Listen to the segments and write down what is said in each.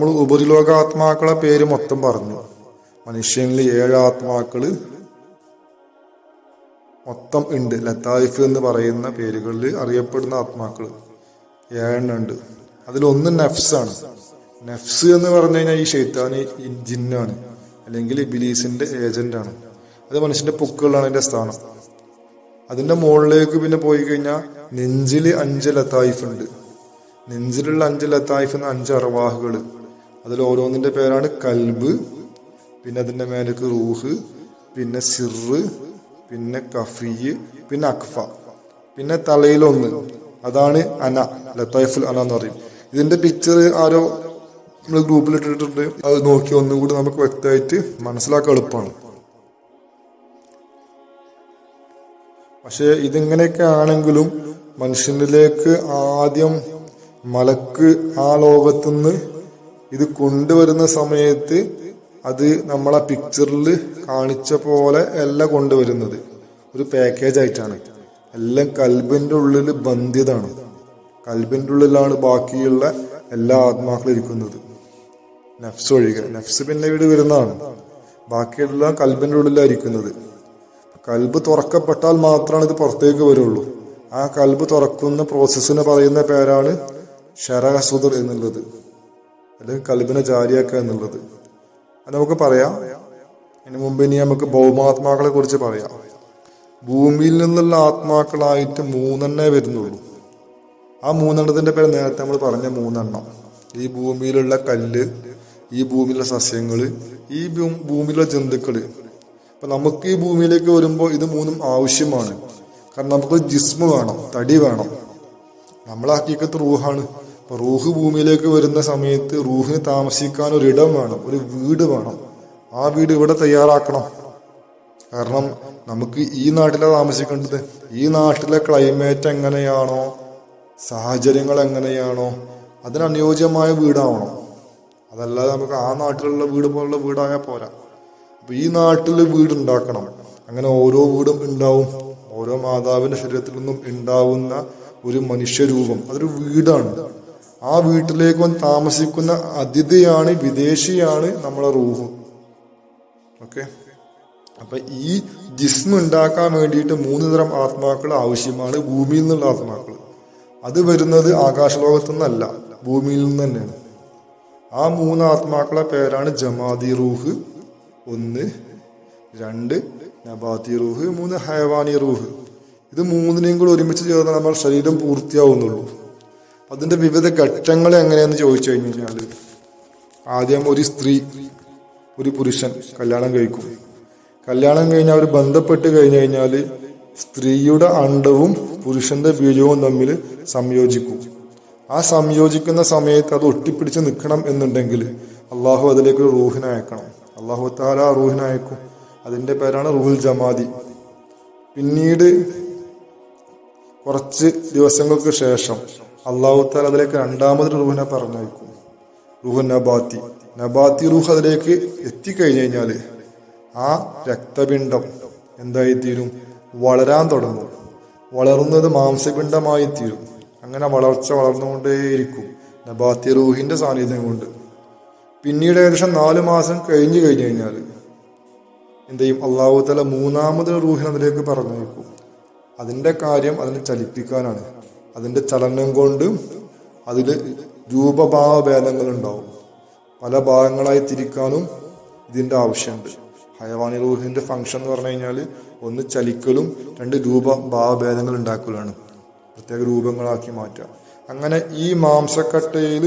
നമ്മൾ ഉപരിലോകാത്മാക്കളെ പേര് മൊത്തം പറഞ്ഞു. മനുഷ്യനിൽ 7 ആത്മാക്കള് മൊത്തം ഉണ്ട്. ലത്തായിഫ് എന്ന് പറയുന്ന പേരുകളിൽ അറിയപ്പെടുന്ന ആത്മാക്കൾ 7 ഉണ്ട്. അതിലൊന്ന് നഫ്സാണ്. നഫ്സ് എന്ന് പറഞ്ഞു കഴിഞ്ഞാൽ ഈ ഷെയ്ത്താന് ജിന്നാണ്, അല്ലെങ്കിൽ ഇബ്ലീസിന്റെ ഏജന്റാണ്. അത് മനുഷ്യന്റെ പൊക്കുകളാണ് അതിന്റെ സ്ഥാനം. അതിന്റെ മുകളിലേക്ക് പിന്നെ പോയി കഴിഞ്ഞാൽ നെഞ്ചില് 5 ലത്തായിഫ് ഉണ്ട്. നെഞ്ചിലുള്ള 5 ലത്തായിഫ് എന്ന 5 അർവാഹുകൾ. അതിൽ ഓരോന്നിന്റെ പേരാണ് കൽബ്, പിന്നെ അതിന്റെ മേലേക്ക് റൂഹ്, പിന്നെ സിറ്, പിന്നെ കഫിയ്, പിന്നെ അക്ഫ, പിന്നെ തലയിലൊന്ന്, അതാണ് അന, ലത്തായിഫുൽ അന എന്ന് പറയും. ഇതിന്റെ പിക്ചർ ആരോ നമ്മൾ ഗ്രൂപ്പിൽ ഇട്ടിട്ടുണ്ട്. അത് നോക്കി ഒന്നുകൂടി നമുക്ക് വ്യക്തമായിട്ട് മനസ്സിലാക്കാൻ എളുപ്പമാണ്. പക്ഷെ ഇതിങ്ങനെയൊക്കെ ആണെങ്കിലും മനുഷ്യനിലേക്ക് ആദ്യം മലക്ക് ആ ലോകത്തുനിന്ന് ഇത് കൊണ്ടുവരുന്ന സമയത്ത് അത് നമ്മളെ പിക്ചറിൽ കാണിച്ച പോലെ അല്ല കൊണ്ടുവരുന്നത്. ഒരു പാക്കേജ് ആയിട്ടാണ്. എല്ലാം കൽബിന്റെ ഉള്ളിൽ ബന്ധിതാണ്. കൽബിന്റെ ഉള്ളിലാണ് ബാക്കിയുള്ള എല്ലാ ആത്മാക്കളും ഇരിക്കുന്നത്, നഫ്സ് ഒഴികെ. നഫ്സ് പിന്നെ ഇവിടെ വരുന്നതാണ്. ബാക്കിയെല്ലാം കൽബിന്റെ ഉള്ളിലായിരിക്കുന്നത്. കൽബ് തുറക്കപ്പെട്ടാൽ മാത്രമാണ് ഇത് പുറത്തേക്ക് വരുള്ളൂ. ആ കൽബ് തുറക്കുന്ന പ്രോസസ്സിന് പറയുന്ന പേരാണ് ശറഹ സുദർ എന്നുള്ളത്, അല്ലെങ്കിൽ കൽബിനെ ജാരിയാക്കുക എന്നുള്ളത്. അത് നമുക്ക് പറയാം. അതിന് മുമ്പ് ഇനി നമുക്ക് ഭൗമാത്മാക്കളെ കുറിച്ച് പറയാം. ഭൂമിയിൽ നിന്നുള്ള ആത്മാക്കളായിട്ട് 3 വരുന്നുള്ളൂ. ആ 3 പേര് നേരത്തെ നമ്മൾ പറഞ്ഞ 3. ഈ ഭൂമിയിലുള്ള കല്ല്, ഈ ഭൂമിയിലുള്ള സസ്യങ്ങള്, ഈ ഭൂമിയിലുള്ള ജന്തുക്കള്. അപ്പൊ നമുക്ക് ഈ ഭൂമിയിലേക്ക് വരുമ്പോൾ ഇത് 3 ആവശ്യമാണ്. കാരണം നമുക്ക് ജിസ്മ് വേണം, തടി വേണം. നമ്മളെ ഹക്കീക്കത്ത് റൂഹാണ്. അപ്പൊ റൂഹ് ഭൂമിയിലേക്ക് വരുന്ന സമയത്ത് റൂഹിന് താമസിക്കാൻ ഒരിടം വേണം, ഒരു വീട് വേണം. ആ വീട് ഇവിടെ തയ്യാറാക്കണം. കാരണം നമുക്ക് ഈ നാട്ടിലാണ് താമസിക്കേണ്ടത്. ഈ നാട്ടിലെ ക്ലൈമറ്റ് എങ്ങനെയാണോ, സാഹചര്യങ്ങൾ എങ്ങനെയാണോ, അതിനനുയോജ്യമായ വീടാവണം. അതല്ലാതെ നമുക്ക് ആ നാട്ടിലുള്ള വീട് പോലുള്ള വീടായാൽ പോരാ. അപ്പൊ ഈ നാട്ടിൽ വീടുണ്ടാക്കണം. അങ്ങനെ ഓരോ വീടും ഉണ്ടാവും. ഓരോ മാതാവിന്റെ ശരീരത്തിൽ നിന്നും ഉണ്ടാവുന്ന ഒരു മനുഷ്യരൂപം, അതൊരു വീടാണ്. ആ വീട്ടിലേക്ക് വന്ന് താമസിക്കുന്ന അതിഥിയാണ്, വിദേശിയാണ് നമ്മളെ റൂഹ്. ഓക്കെ. അപ്പൊ ഈ ജിസ്മ് ഉണ്ടാക്കാൻ വേണ്ടിയിട്ട് 3 തരം ആത്മാക്കൾ ആവശ്യമാണ്. ഭൂമിയിൽ നിന്നുള്ള ആത്മാക്കൾ. അത് വരുന്നത് ആകാശലോകത്തു നിന്നല്ല, ഭൂമിയിൽ നിന്ന് തന്നെയാണ്. ആ 3 ആത്മാക്കളെ പേരാണ് ജമാദി റൂഹ് 1, 2 നബാത്തി റൂഹ്, 3 ഹയവാനി റൂഹ്. ഇത് 3നെയും കൂടി ഒരുമിച്ച് ചേർന്ന് നമ്മൾ ശരീരം പൂർത്തിയാവുന്നുള്ളൂ. അതിന്റെ വിവിധ ഘട്ടങ്ങൾ എങ്ങനെയാന്ന് ചോദിച്ചു കഴിഞ്ഞാൽ, ആദ്യം ഒരു സ്ത്രീ ഒരു പുരുഷൻ കല്യാണം കഴിക്കും. കല്യാണം കഴിഞ്ഞാൽ അവർ ബന്ധപ്പെട്ട് കഴിഞ്ഞു കഴിഞ്ഞാൽ സ്ത്രീയുടെ അണ്ഡവും പുരുഷന്റെ ബീജവും തമ്മിൽ സംയോജിക്കും. ആ സംയോജിക്കുന്ന സമയത്ത് അത് ഒട്ടിപ്പിടിച്ച് നിൽക്കണം എന്നുണ്ടെങ്കിൽ അള്ളാഹു അതിലേക്ക് ഒരു റൂഹിനെ അയക്കണം. അള്ളാഹു താല ആ റൂഹിനെ അയക്കും. അതിന്റെ പേരാണ് റൂഹുൽ ജമാദി. പിന്നീട് കുറച്ച് ദിവസങ്ങൾക്ക് ശേഷം അള്ളാഹു താല അതിലേക്ക് 2ാമതൊരു റൂഹിനെ പറഞ്ഞയക്കും, റൂഹ് നബാത്തി. നബാത്തി റൂഹ് അതിലേക്ക് എത്തിക്കഴിഞ്ഞു കഴിഞ്ഞാല് ആ രക്തപിണ്ഡം എന്തായിത്തീരും? വളരാൻ തുടങ്ങും. വളർന്നത് മാംസപിണ്ഡമായി തീരും. അങ്ങനെ വളർച്ച വളർന്നുകൊണ്ടേയിരിക്കും നബാത്തി റൂഹിന്റെ സാന്നിധ്യം കൊണ്ട്. പിന്നീട് ഏകദേശം 4 മാസം കഴിഞ്ഞു കഴിഞ്ഞാൽ എന്ത് ചെയ്യും? അള്ളാഹു തആല 3ാമതൊരു റൂഹിനെ അതിലേക്ക് പറഞ്ഞേക്കും. അതിന്റെ കാര്യം അതിനെ ചലിപ്പിക്കാനാണ്. അതിന്റെ ചലനം കൊണ്ട് അതിൽ രൂപഭാവഭേദങ്ങൾ ഉണ്ടാവും. പല ഭാഗങ്ങളായി തിരിക്കാനും ഇതിന്റെ ആവശ്യമുണ്ട്. ഹയവാനി റൂഹിന്റെ ഫംഗ്ഷൻ എന്ന് പറഞ്ഞു കഴിഞ്ഞാൽ 1 ചലിക്കലും 2 രൂപഭാവഭേദങ്ങൾ ഉണ്ടാക്കലാണ്, പ്രത്യേക രൂപങ്ങളാക്കി മാറ്റുക. അങ്ങനെ ഈ മാംസക്കട്ടയിൽ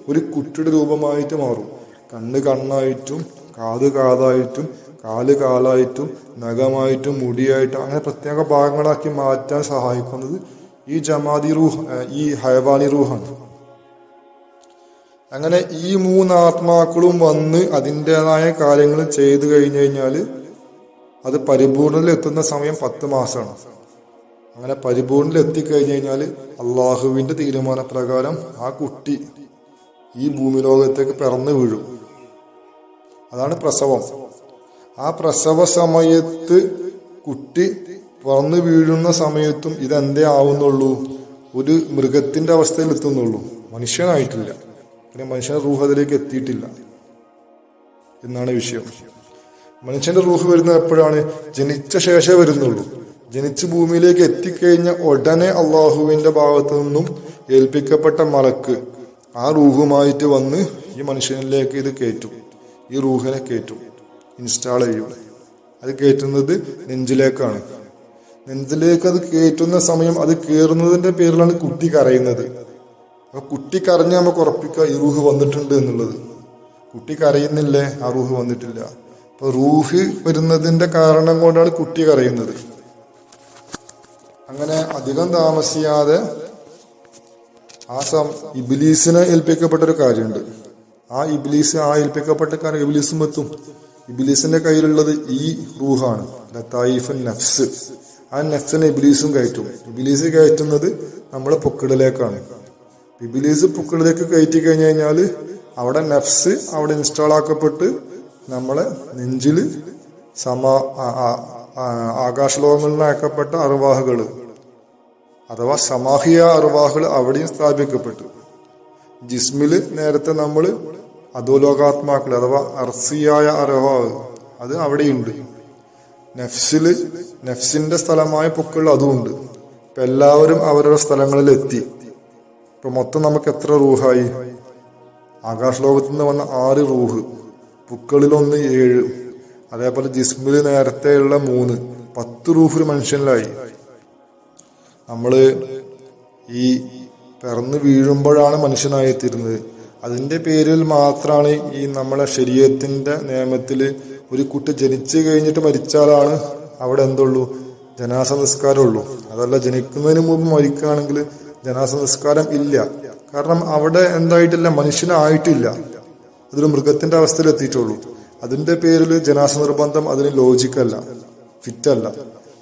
ഒരു കുട്ടിയുടെ രൂപമായിട്ട് മാറും. കണ്ണ് കണ്ണായിട്ടും, കാത് കാതായിട്ടും, കാല് കാലായിട്ടും, നഖമായിട്ടും, മുടിയായിട്ടും, അങ്ങനെ പ്രത്യേക ഭാഗങ്ങളാക്കി മാറ്റാൻ സഹായിക്കുന്നത് ഈ ജമാദി റൂഹ്, ഈ ഹയവാനി റൂഹാണ്. അങ്ങനെ ഈ 3 ആത്മാക്കളും വന്ന് അതിൻ്റെതായ കാര്യങ്ങൾ ചെയ്തു കഴിഞ്ഞു കഴിഞ്ഞാൽ അത് പരിപൂർണതയിൽ എത്തുന്ന സമയം 10 മാസമാണ്. അങ്ങനെ പരിപൂർണതയിൽ എത്തിക്കഴിഞ്ഞു കഴിഞ്ഞാൽ അള്ളാഹുവിന്റെ തീരുമാനപ്രകാരം ആ കുട്ടി ഈ ഭൂമി ലോകത്തേക്ക് പിറന്നു വീഴും. അതാണ് പ്രസവം. ആ പ്രസവ സമയത്ത് കുട്ടി പിറന്നു വീഴുന്ന സമയത്തും ഇതെന്തേ ആവുന്നുള്ളൂ? ഒരു മൃഗത്തിന്റെ അവസ്ഥയിൽ എത്തുന്നുള്ളൂ, മനുഷ്യനായിട്ടില്ല. പിന്നെ മനുഷ്യന്റെ റൂഹ് അതിലേക്ക് എത്തിയിട്ടില്ല എന്നാണ് വിഷയം. മനുഷ്യന്റെ റൂഹ് വരുന്നത് എപ്പോഴാണ്? ജനിച്ച ശേഷമേ വരുന്നുള്ളൂ. ജനിച്ച് ഭൂമിയിലേക്ക് എത്തിക്കഴിഞ്ഞ ഉടനെ അള്ളാഹുവിന്റെ ഭാഗത്തു നിന്നും ഏൽപ്പിക്കപ്പെട്ട മലക്ക് ആ റൂഹുമായിട്ട് വന്ന് ഈ മനുഷ്യനിലേക്ക് ഇത് കയറ്റും. ഈ റൂഹിനെ കയറ്റും, ഇൻസ്റ്റാൾ ചെയ്യും. അത് കയറ്റുന്നത് നെഞ്ചിലേക്കാണ്. നെഞ്ചിലേക്ക് അത് കയറ്റുന്ന സമയം അത് കയറുന്നതിന്റെ പേരിലാണ് കുട്ടി കരയുന്നത്. അപ്പൊ കുട്ടി കരഞ്ഞ് നമുക്ക് ഉറപ്പിക്കുക ഈ റൂഹ് വന്നിട്ടുണ്ട് എന്നുള്ളത്. കുട്ടി കരയുന്നില്ലേ? ആ റൂഹ് വന്നിട്ടില്ല. അപ്പൊ റൂഹ് വരുന്നതിന്റെ കാരണം കൊണ്ടാണ് കുട്ടി കരയുന്നത്. അങ്ങനെ അധികം താമസിയാതെ ഇബ്ലീസിനെ ഏൽപ്പിക്കപ്പെട്ട ഒരു കാര്യമുണ്ട്. ആ ഏൽപ്പിക്കപ്പെട്ട കാര്യം ഇബ്ലീസും എത്തും. ഇബ്ലീസിന്റെ കയ്യിലുള്ളത് ഈ റൂഹാണ്, ലതായിഫുൻ നഫ്സ്. ആ നഫ്സിനെ ഇബ്ലീസും കയറ്റും. ഇബ്ലീസ് കയറ്റുന്നത് നമ്മളെ പൊക്കിളിലേക്കാണ്. ഇബ്ലീസ് പൊക്കിളിലേക്ക് കയറ്റി കഴിഞ്ഞു കഴിഞ്ഞാൽ അവിടെ നഫ്സ് അവിടെ ഇൻസ്റ്റാൾ ആക്കപ്പെട്ട് നമ്മളെ നെഞ്ചില് ആകാശലോകങ്ങളിൽ നിന്ന് അയക്കപ്പെട്ട അർവാഹുകൾ അഥവാ സമാഹിയ അർവാഹുകൾ അവിടെയും സ്ഥാപിക്കപ്പെട്ടു. ജിസ്മില് നേരത്തെ നമ്മൾ അധോലോകാത്മാക്കൾ അഥവാ അർസിയായ അർവാഹ് അത് അവിടെയുണ്ട്. നഫ്സിന്റെ സ്ഥലമായ പൊക്കൾ അതുമുണ്ട്. ഇപ്പൊ എല്ലാവരും അവരുടെ സ്ഥലങ്ങളിൽ എത്തി. ഇപ്പൊ മൊത്തം നമുക്ക് എത്ര റൂഹായി? ആകാശലോകത്തു നിന്ന് വന്ന 6 റൂഹ്, പുക്കളിലൊന്ന് 7, അതേപോലെ ജിസ്മില് നേരത്തെയുള്ള 3, 10 റൂഹ് മനുഷ്യനിലായി. നമ്മള് ഈ പിറന്ന് വീഴുമ്പോഴാണ് മനുഷ്യനായി എത്തിയിരുന്നത്. അതിന്റെ പേരിൽ മാത്രമാണ് ഈ നമ്മളെ ശരീഅത്തിന്റെ നിയമത്തില് ഒരു കുട്ടി ജനിച്ചു കഴിഞ്ഞിട്ട് മരിച്ചാലാണ് അവിടെ എന്തുള്ളൂ? ജനാസ നിസ്കാരം ഉള്ളൂ. അതല്ല ജനിക്കുന്നതിന് മുമ്പ് മരിക്കുകയാണെങ്കിൽ ജനാസ നിസ്കാരം ഇല്ല. കാരണം അവിടെ എന്തായിട്ടില്ല, മനുഷ്യനായിട്ടില്ല, അതൊരു മൃഗത്തിന്റെ അവസ്ഥയിൽ എത്തിയിട്ടുള്ളൂ. അതിന്റെ പേരിൽ ജനാസ നിർബന്ധം അതിന് ലോജിക്കല്ല, ഫിറ്റല്ല.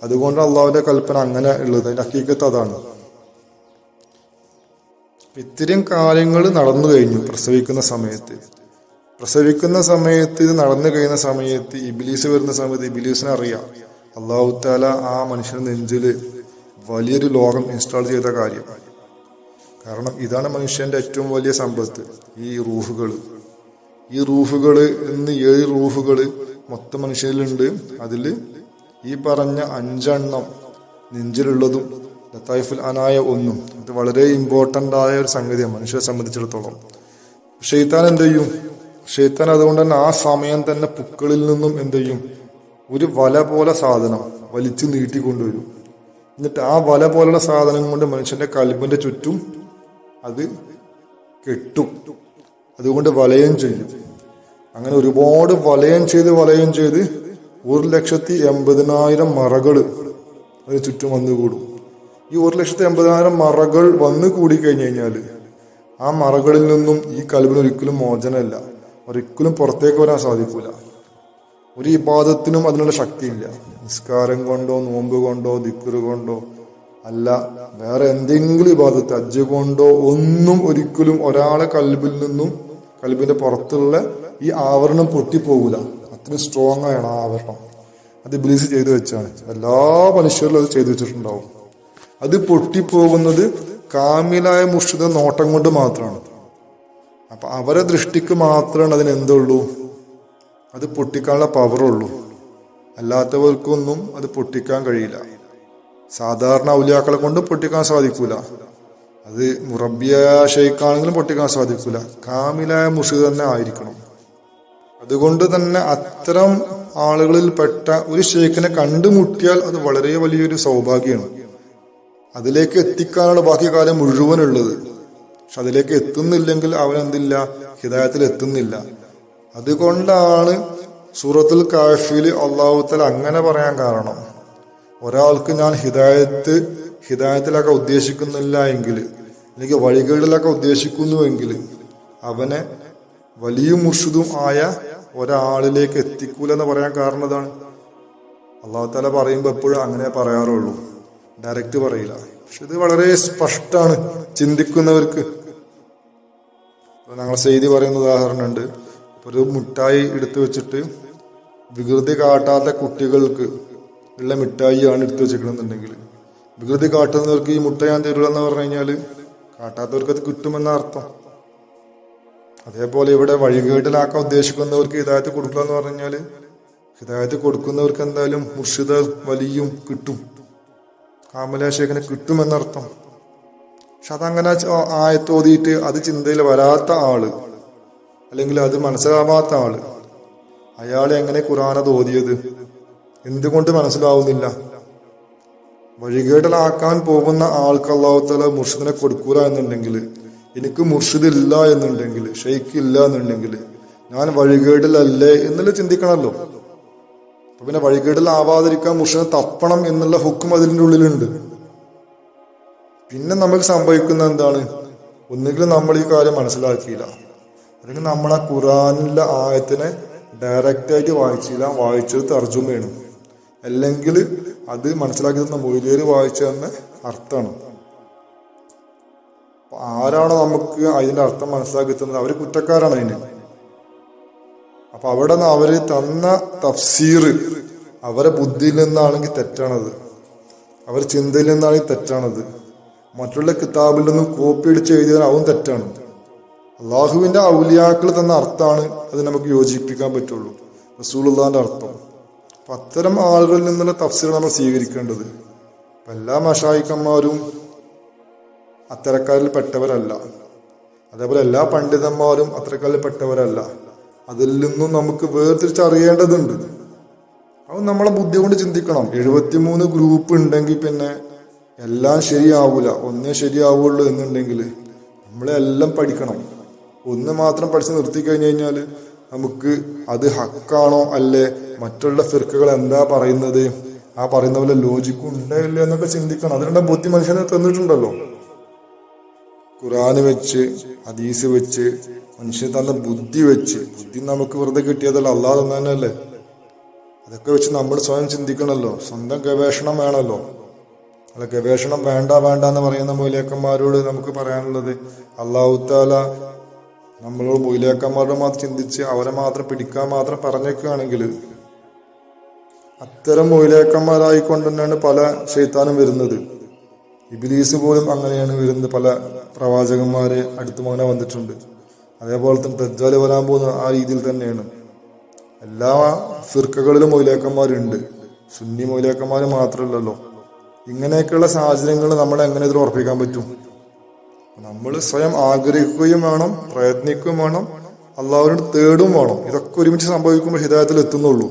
അതുകൊണ്ട് അള്ളാഹുവിന്റെ കൽപ്പന അങ്ങനെ ഉള്ളത്. അതിന്റെ ഹക്കീക്കത്ത് അതാണ്. ഇത്തരം കാര്യങ്ങൾ നടന്നു കഴിഞ്ഞു. പ്രസവിക്കുന്ന സമയത്ത് ഇത് നടന്നു കഴിയുന്ന സമയത്ത് ഇബ്ലീസ് വരുന്ന സമയത്ത് ഇബ്ലീസിനെ അറിയാം അള്ളാഹു തആല ആ മനുഷ്യന്റെ നെഞ്ചില് വലിയൊരു ലോകം ഇൻസ്റ്റാൾ ചെയ്ത കാര്യം. കാരണം ഇതാണ് മനുഷ്യന്റെ ഏറ്റവും വലിയ സമ്പത്ത്, ഈ റൂഹുകള് ഇന്ന് 7 റൂഹുകള് മൊത്തം മനുഷ്യരിലുണ്ട്. അതില് ഈ പറഞ്ഞ 5 എണ്ണം നെഞ്ചിലുള്ളതും ലതായിഫുൽ അനായ 1. അത് വളരെ ഇമ്പോർട്ടന്റ് ആയ ഒരു സംഗതിയാണ് മനുഷ്യരെ സംബന്ധിച്ചിടത്തോളം. ഷെയ്ത്താൻ എന്ത് ചെയ്യും? ഷെയ്ത്താൻ അതുകൊണ്ട് തന്നെ ആ സമയം തന്നെ പുക്കളിൽ നിന്നും എന്ത് ചെയ്യും? ഒരു വല പോലെ സാധനം വലിച്ചു നീട്ടിക്കൊണ്ടുവരും. എന്നിട്ട് ആ വല പോലുള്ള സാധനം കൊണ്ട് മനുഷ്യന്റെ കൽബിന്റെ ചുറ്റും അത് കെട്ടും. അതുകൊണ്ട് വലയം ചെയ്യും. അങ്ങനെ ഒരുപാട് വലയം ചെയ്ത് 1,80,000 മറകൾ അതിന് ചുറ്റും വന്നുകൂടും. ഈ 1,80,000 മറകൾ വന്നു കൂടിക്കഴിഞ്ഞു കഴിഞ്ഞാല് ആ മറകളിൽ നിന്നും ഈ കൽബിന് ഒരിക്കലും മോചനമില്ല, ഒരിക്കലും പുറത്തേക്ക് വരാൻ സാധിക്കൂല. ഒരു ഇബാദത്തിനും അതിനുള്ള ശക്തിയില്ല. നിസ്കാരം കൊണ്ടോ നോമ്പ് കൊണ്ടോ ദിക്റ് കൊണ്ടോ അല്ല, വേറെ എന്തെങ്കിലും ഇബാദത്ത് ഹജ്ജ് കൊണ്ടോ ഒന്നും ഒരിക്കലും ഒരാളെ കൽബിൽ നിന്നും കൽബിന്റെ പുറത്തുള്ള ഈ ആവരണം പൊട്ടിപ്പോകൂല. അത്രയും സ്ട്രോങ് ആണ് ആ ആവരണം. അത് ഇബ്ലീസ് ചെയ്തു വെച്ചാണ്. എല്ലാ മനുഷ്യരിലും അത് ചെയ്തു വെച്ചിട്ടുണ്ടാവും. അത് പൊട്ടിപ്പോകുന്നത് കാമിലായ മുർഷിദ നോട്ടം കൊണ്ട് മാത്രമാണ്. അപ്പൊ അവരെ ദൃഷ്ടിക്ക് മാത്രമാണ് അതിനെന്തുള്ളൂ? അത് പൊട്ടിക്കാനുള്ള പവറുള്ളൂ. അല്ലാത്തവർക്കൊന്നും അത് പൊട്ടിക്കാൻ കഴിയില്ല. സാധാരണ ഔലിയാക്കളെ കൊണ്ട് പൊട്ടിക്കാൻ സാധിക്കൂല. അത് മുറബിയ ഷെയ്ഖാണെങ്കിലും പൊട്ടിക്കാൻ സാധിക്കൂല. കാമിലായ മുർഷിദ് തന്നെ ആയിരിക്കണം. അതുകൊണ്ട് തന്നെ അത്തരം ആളുകളിൽ പെട്ട ഒരു ഷെയ്ഖിനെ കണ്ടുമുട്ടിയാൽ അത് വളരെ വലിയൊരു സൗഭാഗ്യമാണ്. അതിലേക്ക് എത്തിക്കാനുള്ള ബാക്കി കാലം മുഴുവനുള്ളത്. പക്ഷെ അതിലേക്ക് എത്തുന്നില്ലെങ്കിൽ അവനെന്തില്ല? ഹിദായത്തിൽ എത്തുന്നില്ല. അതുകൊണ്ടാണ് സൂറത്തുൽ കാഫില് അല്ലാഹു തആല അങ്ങനെ പറയാൻ കാരണം, ഒരാൾക്ക് ഞാൻ ഹിദായത്തിലൊക്കെ ഉദ്ദേശിക്കുന്നില്ല എങ്കിൽ, അല്ലെങ്കിൽ വഴികളിലൊക്കെ ഉദ്ദേശിക്കുന്നുവെങ്കിൽ അവനെ വലിയ മുർഷിദും ആയ ഒരാളിലേക്ക് എത്തിക്കൂല എന്ന് പറയാൻ കാരണം അതാണ്. അല്ലാഹു തആല പറയുമ്പോൾ എപ്പോഴും അങ്ങനെ പറയാറുള്ളൂ, ഡയറക്റ്റ് പറയില്ല. പക്ഷെ ഇത് വളരെ സ്പഷ്ടമാണ് ചിന്തിക്കുന്നവർക്ക്. ഞങ്ങൾ സെയ്തി പറയുന്ന ഉദാഹരണമുണ്ട്. ഒരു മിഠായി എടുത്തു വെച്ചിട്ട് വികൃതി കാട്ടാത്ത കുട്ടികൾക്ക് ഉള്ള മിഠായിയാണ് എടുത്തു വെച്ചിരിക്കണമെന്നുണ്ടെങ്കിൽ, വികൃതി കാട്ടുന്നവർക്ക് ഈ മുട്ട ഞാൻ തരില്ല എന്ന് പറഞ്ഞു കഴിഞ്ഞാൽ കാട്ടാത്തവർക്ക് അത് കിട്ടുമെന്ന അർത്ഥം. അതേപോലെ ഇവിടെ വഴികേട്ടിലാക്കാൻ ഉദ്ദേശിക്കുന്നവർക്ക് ഹിദായത്ത് കൊടുക്കുക എന്ന് പറഞ്ഞാല് ഹിദായത്ത് കൊടുക്കുന്നവർക്ക് എന്തായാലും മുർഷിദ വലിയും കിട്ടും, കാമലാശേഖനെ കിട്ടുമെന്നർത്ഥം. പക്ഷെ അതങ്ങനെ ആയത്ത് ഓതിയിട്ട് അത് ചിന്തയിൽ വരാത്ത ആള്, അല്ലെങ്കിൽ അത് മനസ്സിലാവാത്ത ആള്, അയാൾ എങ്ങനെ ഖുർആനത് ഓതിയത്? എന്തുകൊണ്ട് മനസ്സിലാവുന്നില്ല? വഴികേടിലാക്കാൻ പോകുന്ന ആൾക്ക് അല്ലാഹു തആല മുർഷിദിനെ കൊടുക്കൂല എന്നുണ്ടെങ്കിൽ, എനിക്ക് മുർഷിദ് ഇല്ല എന്നുണ്ടെങ്കിൽ, ഷെയ്ഖ് ഇല്ല എന്നുണ്ടെങ്കിൽ ഞാൻ വഴികേടിലല്ലേ എന്നുള്ള ചിന്തിക്കണമല്ലോ. അപ്പൊ പിന്നെ വഴികേടിലാവാതിരിക്കാൻ മുർഷിദിനെ തപ്പണം എന്നുള്ള ഹുക്കും അതിൻ്റെ ഉള്ളിലുണ്ട്. പിന്നെ നമുക്ക് സംഭവിക്കുന്ന എന്താണ്? ഒന്നുകിൽ നമ്മൾ ഈ കാര്യം മനസ്സിലാക്കിയില്ല, അല്ലെങ്കിൽ നമ്മൾ ആ ഖുർആനിലെ ആയത്തിനെ ഡയറക്റ്റായിട്ട് വായിച്ചില്ല, വായിച്ചത് തർജുമയാണ്, അല്ലെങ്കിൽ അത് മനസ്സിലാക്കി തന്ന മൊയ്ലിയർ വായിച്ചതെന്ന് അർത്ഥമാണ്. ആരാണോ നമുക്ക് അതിന്റെ അർത്ഥം മനസ്സിലാക്കി തന്നത് അവര് കുറ്റക്കാരാണ് അതിന്. അപ്പൊ അവിടെ നിന്ന് അവര് തന്ന തഫ്സീർ അവരെ ബുദ്ധിയിൽ നിന്നാണെങ്കിൽ തെറ്റാണത്, അവർ ചിന്തയിൽ നിന്നാണെങ്കിൽ തെറ്റാണത്, മറ്റുള്ള കിതാബിൽ നിന്നും കോപ്പി അടിച്ച് എഴുതിയാൽ അതും തെറ്റാണ്. അള്ളാഹുവിന്റെ ഔലിയാക്കൾ തന്ന അർത്ഥമാണ് അത് നമുക്ക് യോജിപ്പിക്കാൻ പറ്റുള്ളൂ, റസൂലുള്ളാഹിന്റെ അർത്ഥം. അപ്പൊ അത്തരം ആളുകളിൽ നിന്നുള്ള തഫ്സീർ നമ്മൾ സ്വീകരിക്കേണ്ടത്. എല്ലാ മശായിഖന്മാരും അത്തരക്കാരിൽ പെട്ടവരല്ല, അതേപോലെ എല്ലാ പണ്ഡിതന്മാരും അത്തരക്കാരിൽ പെട്ടവരല്ല. അതിൽ നിന്നും നമുക്ക് വേർതിരിച്ചറിയേണ്ടതുണ്ട്. അത് നമ്മളെ ബുദ്ധി കൊണ്ട് ചിന്തിക്കണം. 73 ഗ്രൂപ്പ് ഉണ്ടെങ്കിൽ പിന്നെ എല്ലാം ശരിയാവൂല, ഒന്നേ ശരിയാവുള്ളൂ എന്നുണ്ടെങ്കിൽ നമ്മളെല്ലാം പഠിക്കണം. ഒന്ന് മാത്രം പഠിച്ച് നിർത്തി കഴിഞ്ഞു കഴിഞ്ഞാൽ നമുക്ക് അത് ഹക്കാണോ അല്ലേ, മറ്റുള്ള ഫിർക്കകൾ എന്താ പറയുന്നത്, ആ പറയുന്ന പോലെ ലോജിക്കും ഉണ്ടോ ഇല്ലേ എന്നൊക്കെ ചിന്തിക്കണം. അതിനുള്ള ബുദ്ധി മനുഷ്യനെ തന്നിട്ടുണ്ടല്ലോ. ഖുർആന് വെച്ച്, ഹദീസ് വെച്ച്, മനുഷ്യൻ തന്ന ബുദ്ധി വെച്ച്, ബുദ്ധി നമുക്ക് വെറുതെ കിട്ടിയതല്ല, അല്ലാഹ് തന്നതന്നെയല്ലേ. അതൊക്കെ വെച്ച് നമ്മൾ സ്വയം ചിന്തിക്കണമല്ലോ, സ്വന്തം ഗവേഷണം വേണമല്ലോ. അല്ല, ഗവേഷണം വേണ്ട വേണ്ട എന്ന് പറയുന്ന മൗലിയാക്കന്മാരോട് നമുക്ക് പറയാനുള്ളത്, അല്ലാഹു തആല നമ്മളോട് മൗലിയാക്കന്മാരോട് മാത്രം ചിന്തിച്ച് അവരെ മാത്രം പിടിക്കാൻ മാത്രം പറഞ്ഞേക്കുകയാണെങ്കിൽ, അത്തരം മൗലിയാക്കന്മാരായിക്കൊണ്ട് തന്നെയാണ് പല ശൈത്താനും വരുന്നത്. ഇബ്ലീസ് പോലും അങ്ങനെയാണ് വരുന്നത്. പല പ്രവാചകന്മാരെ അടുത്ത് അങ്ങനെ വന്നിട്ടുണ്ട്. അതേപോലെ തന്നെ ദജ്ജാല് വരാൻ പോകുന്ന ആ രീതിയിൽ തന്നെയാണ്. എല്ലാ ഫിർക്കകളിലും മൗലിയാക്കന്മാരുണ്ട്, സുന്നി മൗലിയാക്കന്മാർ മാത്രമല്ലല്ലോ. ഇങ്ങനെയൊക്കെയുള്ള സാഹചര്യങ്ങൾ നമ്മളെ എങ്ങനെ ഇതിൽ ഉറപ്പിക്കാൻ പറ്റും? നമ്മൾ സ്വയം ആഗ്രഹിക്കുകയും വേണം, പ്രയത്നിക്കുകയും വേണം, അള്ളാഹുവിനോട് തേടും വേണം. ഇതൊക്കെ ഒരുമിച്ച് സംഭവിക്കുമ്പോൾ ഹിദായത്തിൽ എത്തുന്നുള്ളൂ.